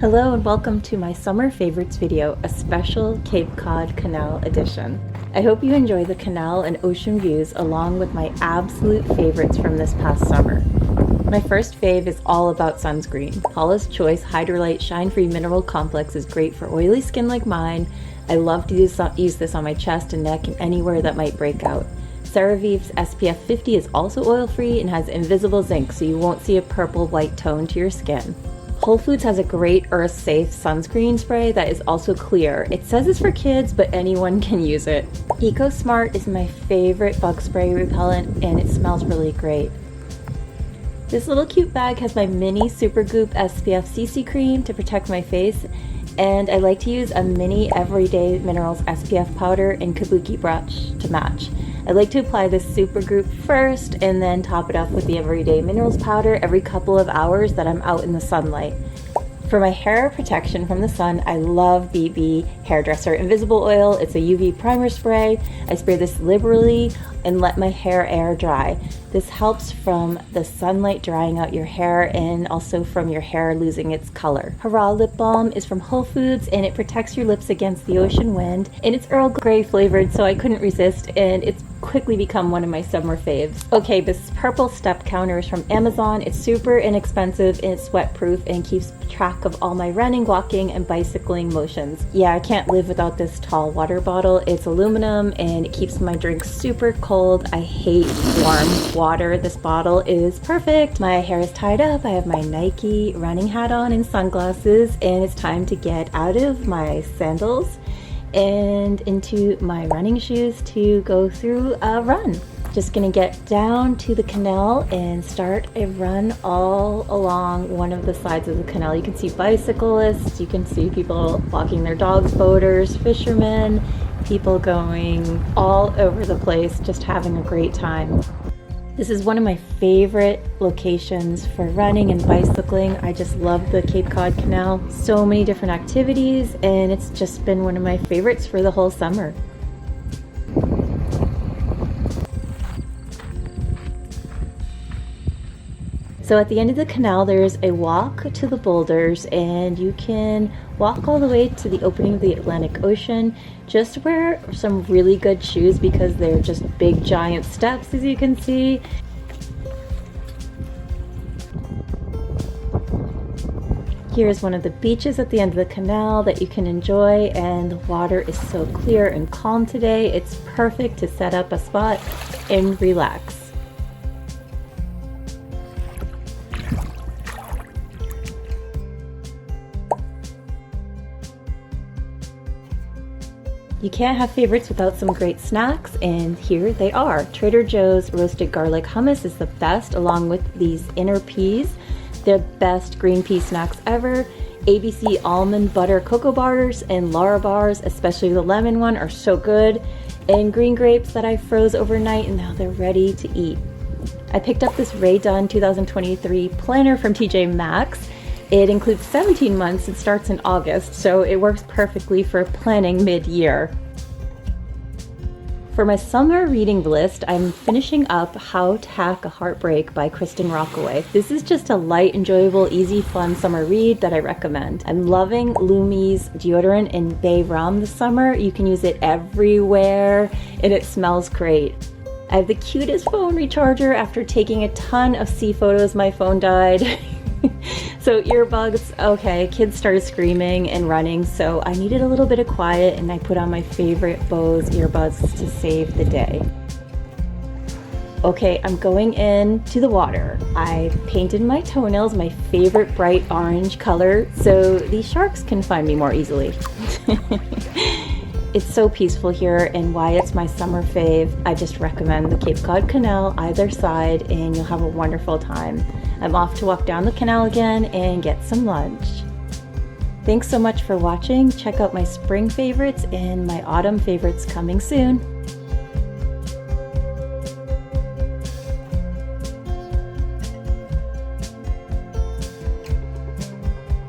Hello and welcome to my summer favorites video, a special Cape Cod Canal edition. I hope you enjoy the canal and ocean views along with my absolute favorites from this past summer. My first fave is all about sunscreen. Paula's Choice Hydralight Shine Free Mineral Complex is great for oily skin like mine. I love to use this on my chest and neck and anywhere that might break out. CereVe's SPF 50 is also oil-free and has invisible zinc, so you won't see a purple-white tone to your skin. Whole Foods has a great earth-safe sunscreen spray that is also clear. It says it's for kids, but anyone can use it. Eco Smart is my favorite bug spray repellent, and it smells really great. This little cute bag has my mini Supergoop SPF CC cream to protect my face, and I like to use a mini Everyday Minerals SPF powder and kabuki brush to match. I like to apply this Supergoop first and then top it up with the Everyday Minerals powder every couple of hours that I'm out in the sunlight. For my hair protection from the sun, I love BB Hairdresser Invisible Oil. It's a UV primer spray. I spray this liberally and let my hair air dry. This helps from the sunlight drying out your hair and also from your hair losing its color. Hurrah Lip Balm is from Whole Foods and it protects your lips against the ocean wind. And it's Earl Grey flavored, so I couldn't resist, and it's quickly become one of my summer faves. Okay, this purple step counter is from Amazon. It's super inexpensive and it's sweat proof and keeps track of all my running, walking, and bicycling motions. Yeah, I can't live without this tall water bottle. It's aluminum and it keeps my drink super cold. I hate warm water. This bottle is perfect. My hair is tied up. I have my Nike running hat on and sunglasses, and it's time to get out of my sandals and into my running shoes to go through a run. Just gonna get down to the canal and start a run all along one of the sides of the canal. You can see bicyclists, you can see people walking their dogs, boaters, fishermen, people going all over the place, just having a great time. This is one of my favorite locations for running and bicycling. I just love the Cape Cod Canal. So many different activities, and it's just been one of my favorites for the whole summer. So at the end of the canal, there's a walk to the boulders, and you can walk all the way to the opening of the Atlantic Ocean. Just wear some really good shoes because they're just big giant steps, as you can see. Here's one of the beaches at the end of the canal that you can enjoy, and the water is so clear and calm today. It's perfect to set up a spot and relax. You can't have favorites without some great snacks, and here they are. Trader Joe's roasted garlic hummus is the best, along with these inner peas. They're the best green pea snacks ever. ABC almond butter cocoa bars and Lara bars, especially the lemon one, are so good. And green grapes that I froze overnight, and now they're ready to eat. I picked up this Rae Dunn 2023 planner from TJ Maxx. It includes 17 months and starts in August, so it works perfectly for planning mid-year. For my summer reading list, I'm finishing up How to Hack a Heartbreak by Kristen Rockaway. This is just a light, enjoyable, easy, fun summer read that I recommend. I'm loving Lumi's deodorant in Bay Rum this summer. You can use it everywhere, and it smells great. I have the cutest phone recharger. After taking a ton of sea photos, my phone died. So earbuds, okay, kids started screaming and running, so I needed a little bit of quiet, and I put on my favorite Bose earbuds to save the day. Okay, I'm going into the water. I painted my toenails my favorite bright orange color so these sharks can find me more easily. It's so peaceful here, and why it's my summer fave, I just recommend the Cape Cod Canal either side, and you'll have a wonderful time. I'm off to walk down the canal again and get some lunch. Thanks so much for watching. Check out my spring favorites and my autumn favorites coming soon.